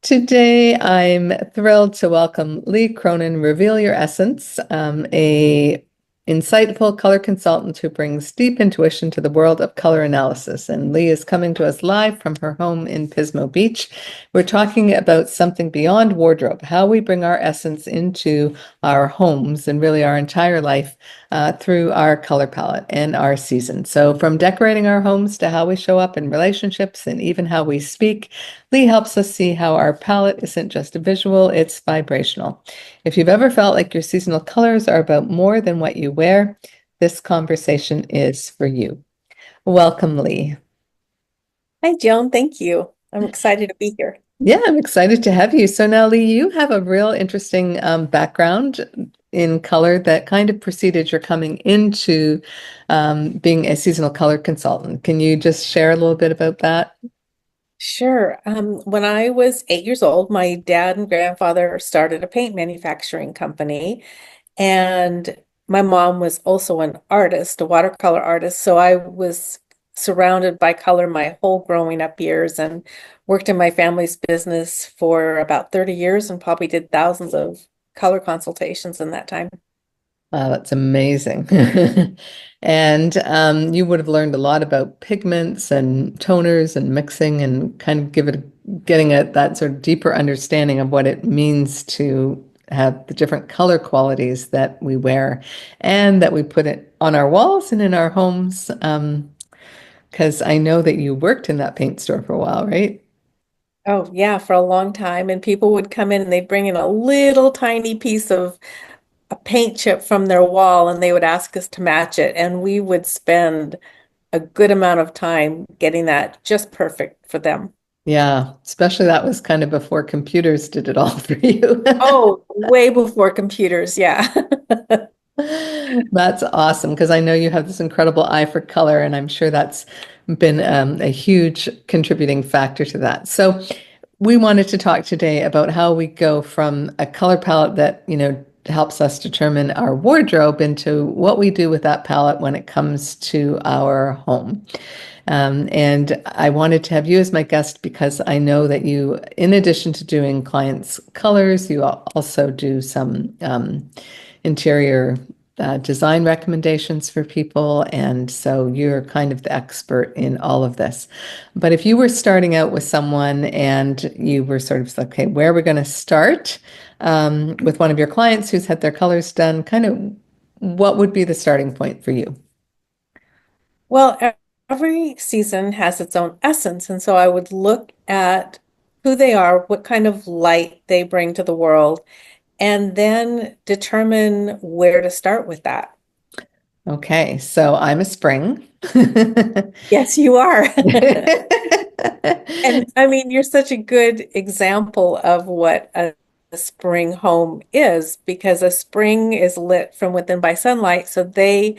Today, I'm thrilled to welcome Leigh Cronin, Reveal Your Essence, a insightful color consultant who brings deep intuition to the world of color analysis. And Leigh is coming to us live from her home in Pismo Beach. We're talking about something beyond wardrobe, how we bring our essence into our homes and really our entire life through our color palette and our season. So from decorating our homes to how we show up in relationships and even how we speak, Leigh helps us see how our palette isn't just a visual, it's vibrational. If you've ever felt like your seasonal colors are about more than what you wear, this conversation is for you. Welcome, Leigh. Hi, Joan. Thank you. I'm excited to be here. Yeah, I'm excited to have you. So now, Leigh, you have a real interesting background in color that kind of preceded your coming into being a seasonal color consultant. Can you just share a little bit about that? Sure. When I was 8 years old, my dad and grandfather started a paint manufacturing company, and my mom was also an artist, a watercolor artist. So I was surrounded by color my whole growing up years and worked in my family's business for about 30 years and probably did thousands of color consultations in that time. Wow, that's amazing. And you would have learned a lot about pigments and toners and mixing and kind of getting at that sort of deeper understanding of what it means to have the different color qualities that we wear and that we put it on our walls and in our homes. Because I know that you worked in that paint store for a while, right? Oh, yeah, for a long time. And people would come in and they'd bring in a little tiny piece of a paint chip from their wall and they would ask us to match it. And we would spend a good amount of time getting that just perfect for them. Yeah, especially that was kind of before computers did it all for you. Oh, way before computers. Yeah. That's awesome because I know you have this incredible eye for color, and I'm sure that's been a huge contributing factor to that. So, we wanted to talk today about how we go from a color palette that, helps us determine our wardrobe into what we do with that palette when it comes to our home. And I wanted to have you as my guest because I know that you, in addition to doing clients' colors, you also do some interior design recommendations for people. And so you're kind of the expert in all of this. But if you were starting out with someone and you were sort of like, okay, where are we going to start with one of your clients who's had their colors done, kind of what would be the starting point for you? Well, every season has its own essence. And so I would look at who they are, what kind of light they bring to the world, and then determine where to start with that. Okay, so I'm a spring. Yes, you are. And I mean, you're such a good example of what a spring home is because a spring is lit from within by sunlight. So they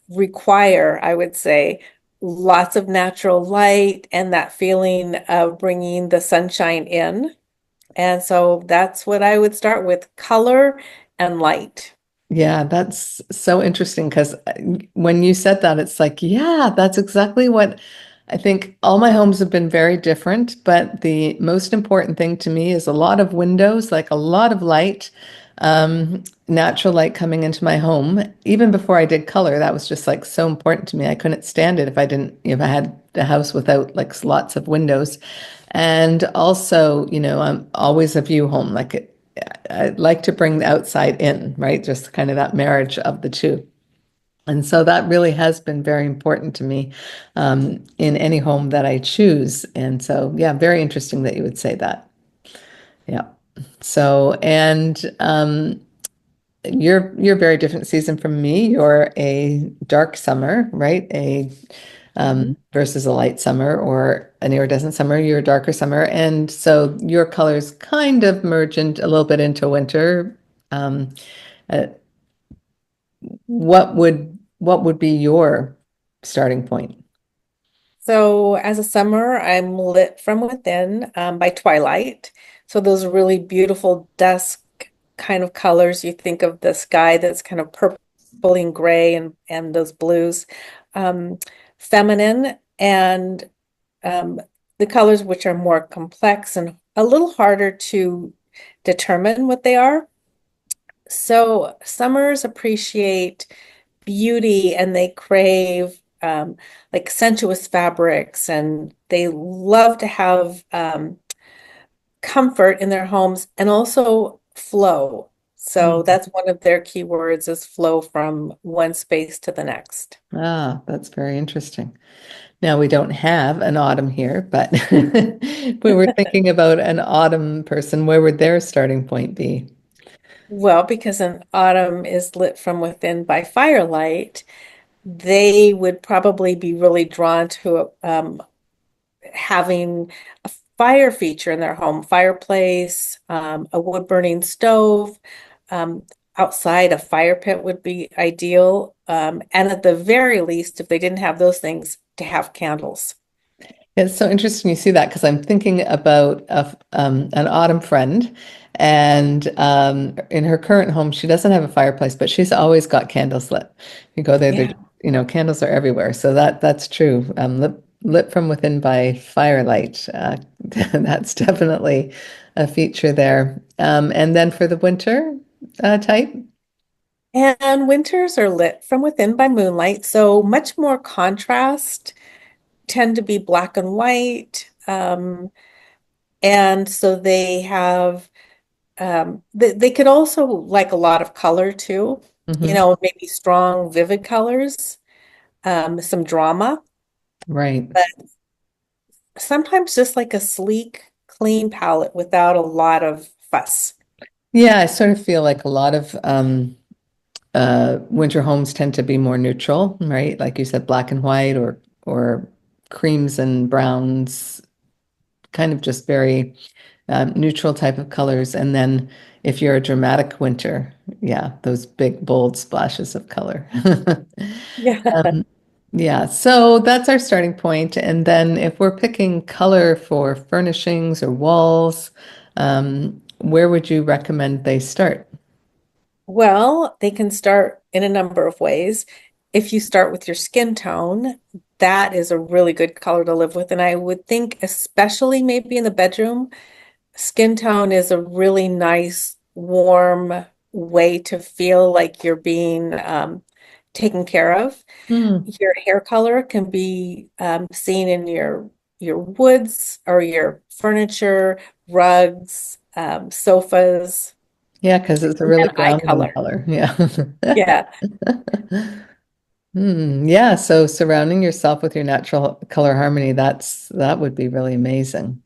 require, I would say, lots of natural light and that feeling of bringing the sunshine in. And so that's what I would start with, color and light. Yeah, that's so interesting because when you said that, it's like, yeah, that's exactly what I think. All my homes have been very different, but the most important thing to me is a lot of windows, like a lot of light, natural light coming into my home. Even before I did color, that was just like so important to me. I couldn't stand it if I didn't, if I had a house without like lots of windows. And also, I'm always a view home, like I like to bring the outside in, right? Just kind of that marriage of the two. And so that really has been very important to me in any home that I choose. And so, yeah, very interesting that you would say that. Yeah. So, and you're a very different season from me. You're a dark summer, right? A Mhm. versus a light summer or an iridescent summer. You're a darker summer, and so your colors kind of merge in a little bit into winter. Um, uh, what would be your starting point? So as a summer, I'm lit from within by twilight. So those really beautiful dusk kind of colors. You think of the sky that's kind of purple and gray and those blues. Um, Feminine and um, the colors which are more complex and a little harder to determine what they are. So summers appreciate beauty and they crave like sensuous fabrics and they love to have comfort in their homes and also flow. So Mm. that's one of their key words is flow from one space to the next. Ah, that's very interesting. Now, we don't have an autumn here, but if we were thinking about an autumn person, where would their starting point be? Well, because an autumn is lit from within by firelight, they would probably be really drawn to having a fire feature in their home, fireplace, a wood burning stove. Um, Outside, a fire pit would be ideal. And at the very least, if they didn't have those things, to have candles. It's so interesting you see that because I'm thinking about an autumn friend, and in her current home, she doesn't have a fireplace, but she's always got candles lit. You go there, Yeah. candles are everywhere. So that's true. Lit from within by firelight. That's definitely a feature there. And then for the winter type. And winters are lit from within by moonlight, so much more contrast, tend to be black and white. And so they have they could also like a lot of color too, Hmm. maybe strong, vivid colors, some drama, Right. but sometimes just like a sleek, clean palette without a lot of fuss. Yeah, I sort of feel like a lot of winter homes tend to be more neutral, right? Like you said, black and white or creams and browns, kind of just very neutral type of colors. And then if you're a dramatic winter, yeah, those big bold splashes of color. Yeah. Yeah, so that's our starting point. And then if we're picking color for furnishings or walls, where would you recommend they start? Well, they can start in a number of ways. If you start with your skin tone, that is a really good color to live with. And I would think, especially maybe in the bedroom, skin tone is a really nice, warm way to feel like you're being taken care of. Hmm. Your hair color can be seen in your woods or your furniture, rugs, sofas, Yeah, because it's a really and eye grounding color. color. Yeah. Yeah. Yeah, so surrounding yourself with your natural color harmony, that would be really amazing.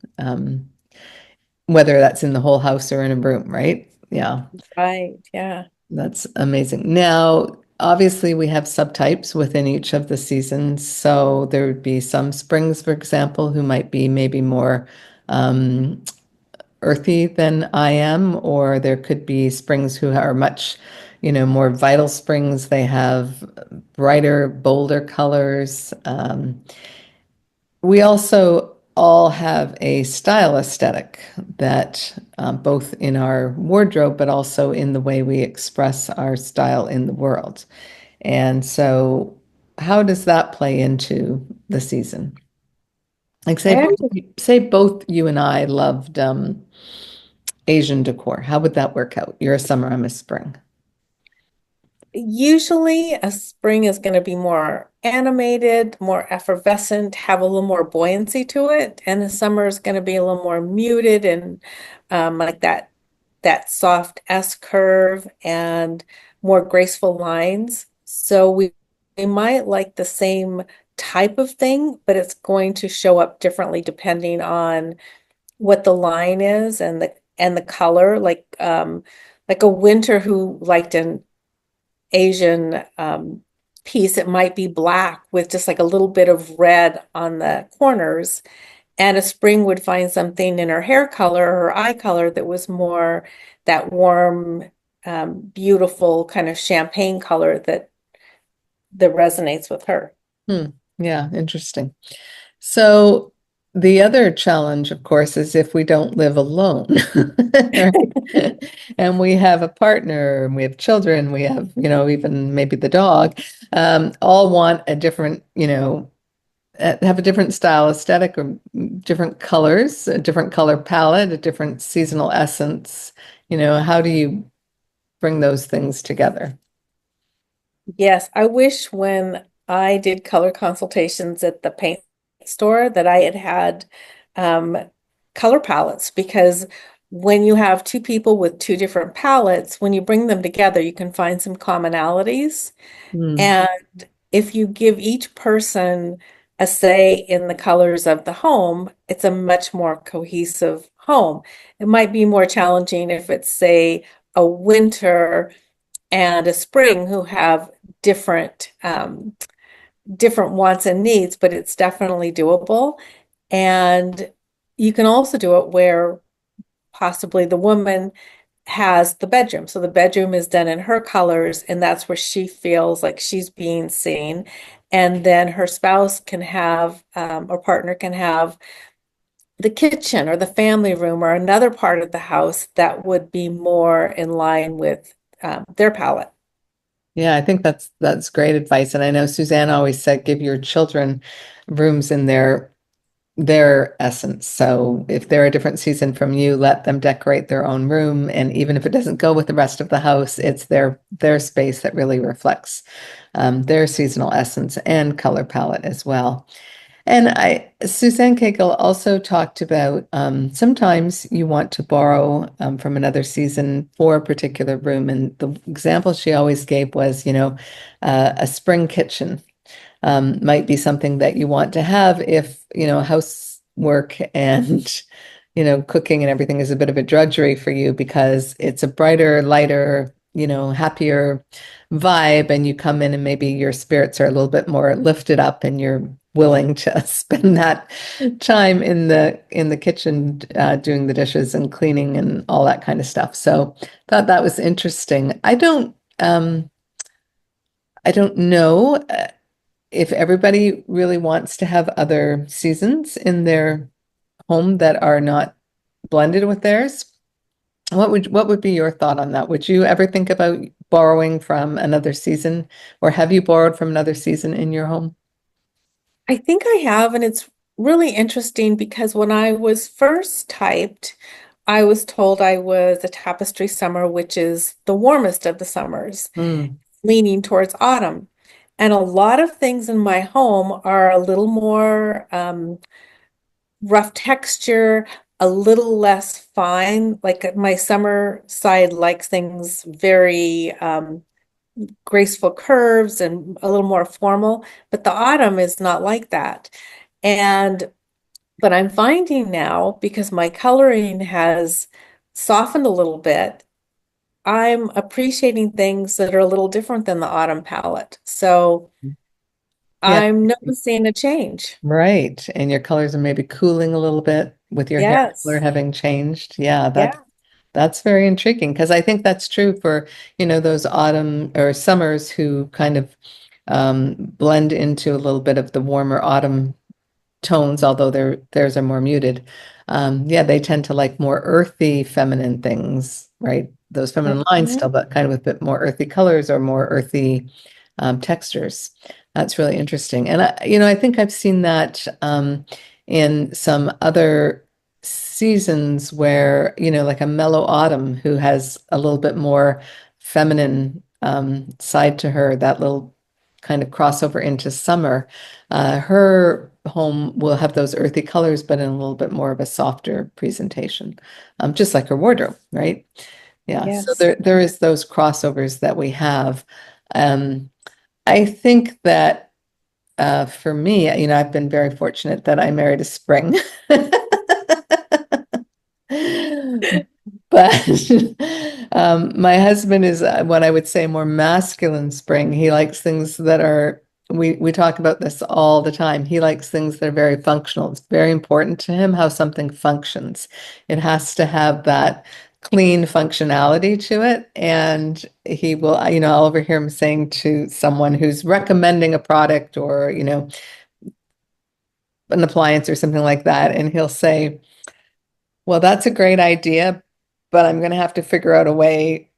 Whether that's in the whole house or in a room, right? Yeah, Right. Yeah. that's amazing. Now, obviously, we have subtypes within each of the seasons. So there would be some springs, for example, who might be maybe more um, earthy than I am, or there could be springs who are much, more vital springs. They have brighter, bolder colors. We also all have a style aesthetic that both in our wardrobe, but also in the way we express our style in the world. And so, how does that play into the season? Like, I actually say both you and I loved Asian decor. How would that work out? You're a summer, I'm a spring. usually a spring is going to be more animated, more effervescent, have a little more buoyancy to it, and the summer is going to be a little more muted and like that soft S curve and more graceful lines. So we might like the same type of thing, but it's going to show up differently depending on what the line is and the color. Like a winter who liked an Asian piece, it might be black with just like a little bit of red on the corners. And a spring would find something in her hair color or eye color that was more that warm, beautiful kind of champagne color that resonates with her. Hmm. Yeah, interesting. So the other challenge, of course, is if we don't live alone, right? And we have a partner, and we have children, we have, even maybe the dog, all want a different, have a different style aesthetic or different colors, a different color palette, a different seasonal essence. How do you bring those things together? Yes, I wish when I did color consultations at the paint store that I had had um, color palettes, because when you have two people with two different palettes, when you bring them together, you can find some commonalities. Hmm. And if you give each person a say in the colors of the home, it's a much more cohesive home. It might be more challenging if it's, say, a winter and a spring who have different different wants and needs, but it's definitely doable. And you can also do it where possibly the woman has the bedroom. So the bedroom is done in her colors, and that's where she feels like she's being seen. And then her spouse can have, or partner can have the kitchen or the family room or another part of the house that would be more in line with their palette. Yeah, I think that's great advice. And I know Suzanne always said give your children rooms in their essence. So if they're a different season from you, let them decorate their own room. And even if it doesn't go with the rest of the house, it's their space that really reflects their seasonal essence and color palette as well. And Suzanne Cagle also talked about sometimes you want to borrow from another season for a particular room. And the example she always gave was, a spring kitchen might be something that you want to have if, housework and, cooking and everything is a bit of a drudgery for you because it's a brighter, lighter, happier vibe. And you come in and maybe your spirits are a little bit more lifted up and you're willing to spend that time in the kitchen doing the dishes and cleaning and all that kind of stuff. So thought that was interesting. I don't know if everybody really wants to have other seasons in their home that are not blended with theirs. What would be your thought on that? Would you ever think about borrowing from another season, or have you borrowed from another season in your home? I think I have, and it's really interesting because when I was first typed, I was told I was a tapestry summer, which is the warmest of the summers, Hmm. leaning towards autumn. And a lot of things in my home are a little more rough texture, a little less fine. Like my summer side likes things very graceful curves and a little more formal, but the autumn is not like that. And but I'm finding now, because my coloring has softened a little bit, I'm appreciating things that are a little different than the autumn palette. So Yeah, I'm noticing a change. right. And your colors are maybe cooling a little bit with your hair color Yes. having changed. Yeah, Yeah. that's very intriguing because I think that's true for, those autumn or summers who kind of blend into a little bit of the warmer autumn tones, although theirs are more muted. Yeah, they tend to like more earthy, feminine things, right? Those feminine lines still, Mhm. but kind of with a bit more earthy colors or more earthy textures. That's really interesting. And I think I've seen that in some other seasons where, like a mellow autumn who has a little bit more feminine side to her, that little kind of crossover into summer. Her home will have those earthy colors, but in a little bit more of a softer presentation, just like her wardrobe, right? Yeah, so Yes. there is those crossovers that we have. Um, I think that for me, I've been very fortunate that I married a spring. But my husband is what I would say more masculine spring. He likes things that are, we talk about this all the time. He likes things that are very functional. It's very important to him how something functions. It has to have that clean functionality to it. And he will, I'll overhear him saying to someone who's recommending a product or, an appliance or something like that, and he'll say, well, that's a great idea, but I'm going to have to figure out a way,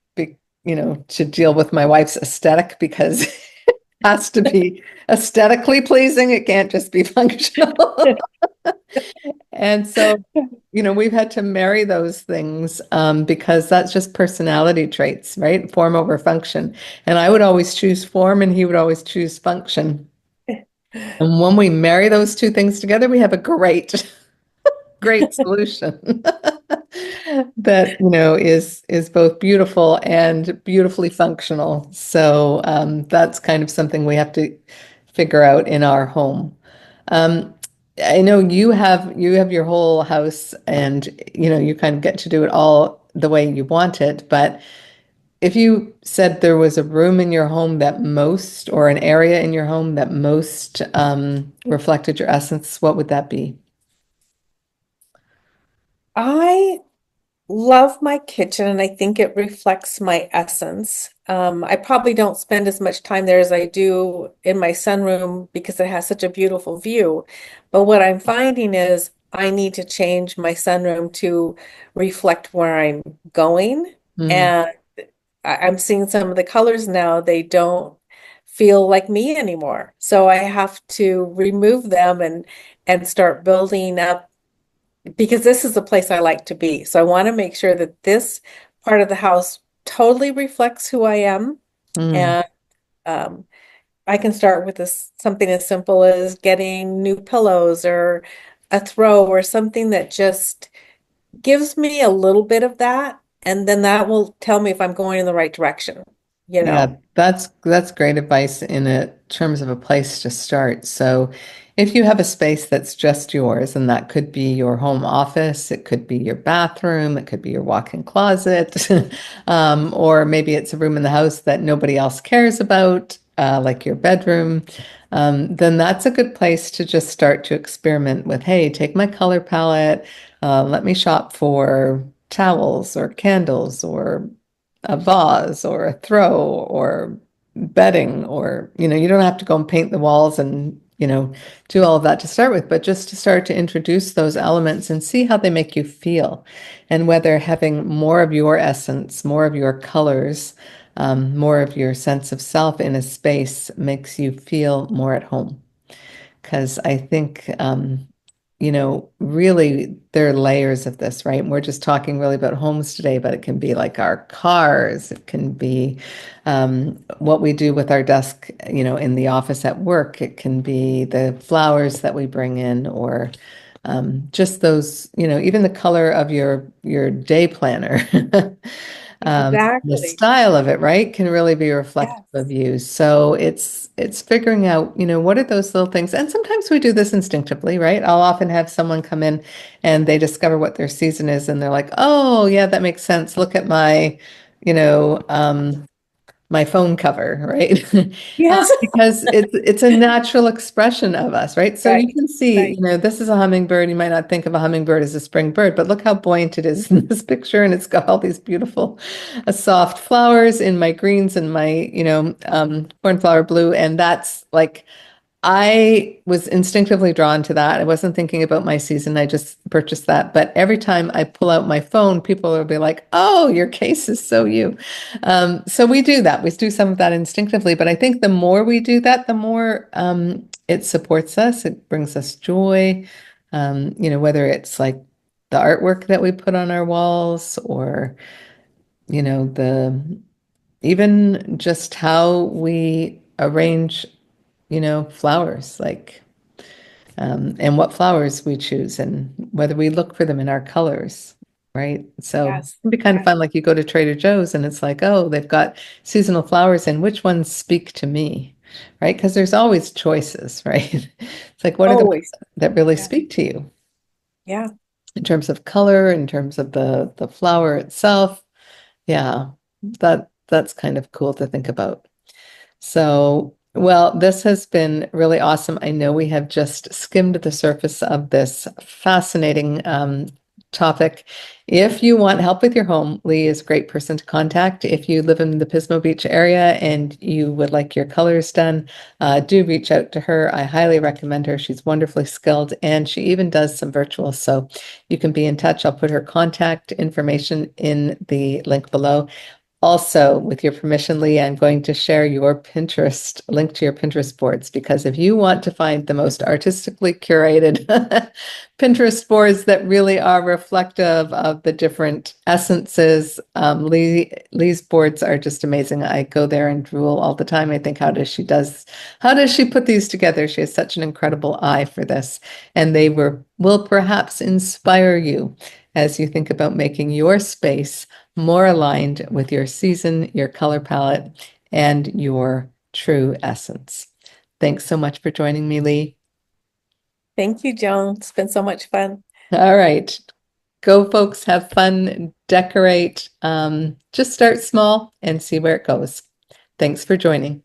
to deal with my wife's aesthetic because has to be aesthetically pleasing. It can't just be functional. And so, we've had to marry those things because that's just personality traits, right? Form over function. And I would always choose form, and he would always choose function. And when we marry those two things together, we have a great solution that, is both beautiful and beautifully functional. So that's kind of something we have to figure out in our home. Um, I know you have your whole house, and you kind of get to do it all the way you want it. But if you said there was a room in your home that most, or an area in your home that most reflected your essence, what would that be? I love my kitchen and I think it reflects my essence. I probably don't spend as much time there as I do in my sunroom because it has such a beautiful view. But what I'm finding is I need to change my sunroom to reflect where I'm going. Mm, And I'm seeing some of the colors now, they don't feel like me anymore. So I have to remove them and start building up because this is the place I like to be. So I want to make sure that this part of the house totally reflects who I am. mm. And um, I can start with this something as simple as getting new pillows or a throw or something that just gives me a little bit of that. And then that will tell me if I'm going in the right direction, you Yeah, know? that's great advice in terms of a place to start. So if you have a space that's just yours, and that could be your home office, it could be your bathroom, it could be your walk-in closet, or maybe it's a room in the house that nobody else cares about, like your bedroom, then that's a good place to just start to experiment with, hey, take my color palette, let me shop for towels or candles or a vase or a throw or bedding, or you don't have to go and paint the walls and do all of that to start with, but just to start to introduce those elements and see how they make you feel, and whether having more of your essence, more of your colors, more of your sense of self in a space makes you feel more at home. Because I think, really there are layers of this, right? And we're just talking really about homes today, but it can be like our cars, it can be what we do with our desk, in the office at work, it can be the flowers that we bring in, or just those, even the color of your day planner. The Exactly. style of it, right, can really be reflective Yes. of you. So it's figuring out, what are those little things? And sometimes we do this instinctively, right? I'll often have someone come in and they discover what their season is, and they're like, "Oh, yeah, that makes sense. Look at my phone cover," right? Yes. Because it's a natural expression of us, right? So you Right. can see, Right. this is a hummingbird. You might not think of a hummingbird as a spring bird, but look how buoyant it is in this picture, and it's got all these beautiful, soft flowers in my greens and my, cornflower blue, and that's like I was instinctively drawn to that. I wasn't thinking about my season. I just purchased that. But every time I pull out my phone, people will be like, "Oh, your case is so you." So we do that. We do some of that instinctively. But I think the more we do that, the more it supports us. It brings us joy. Whether it's like the artwork that we put on our walls, or the even just how we arrange flowers, like, and what flowers we choose, and whether we look for them in our colors, right? So it Yes. can be kind of Yes. fun. Like you go to Trader Joe's and it's like, oh, they've got seasonal flowers, and which ones speak to me, right? Because there's always choices, right? It's like, what are the ones Always. that really Yeah. speak to you Yeah. in terms of color, in terms of the flower itself? Yeah, that's kind of cool to think about. So, well, this has been really awesome. I know we have just skimmed the surface of this fascinating topic. If you want help with your home, Leigh is a great person to contact. If you live in the Pismo Beach area and you would like your colors done, do reach out to her. I highly recommend her. She's wonderfully skilled, and she even does some virtual. So you can be in touch. I'll put her contact information in the link below. Also, with your permission, Leigh, I'm going to share your Pinterest link to your Pinterest boards, because if you want to find the most artistically curated Pinterest boards that really are reflective of the different essences, Leigh's boards are just amazing. I go there and drool all the time. I think, how does she put these together? She has such an incredible eye for this, and they will perhaps inspire you as you think about making your space more aligned with your season, your color palette, and your true essence. Thanks so much for joining me, Leigh. Thank you, Joan. It's been so much fun. All right. Go, folks. Have fun, decorate. Just start small and see where it goes. Thanks for joining.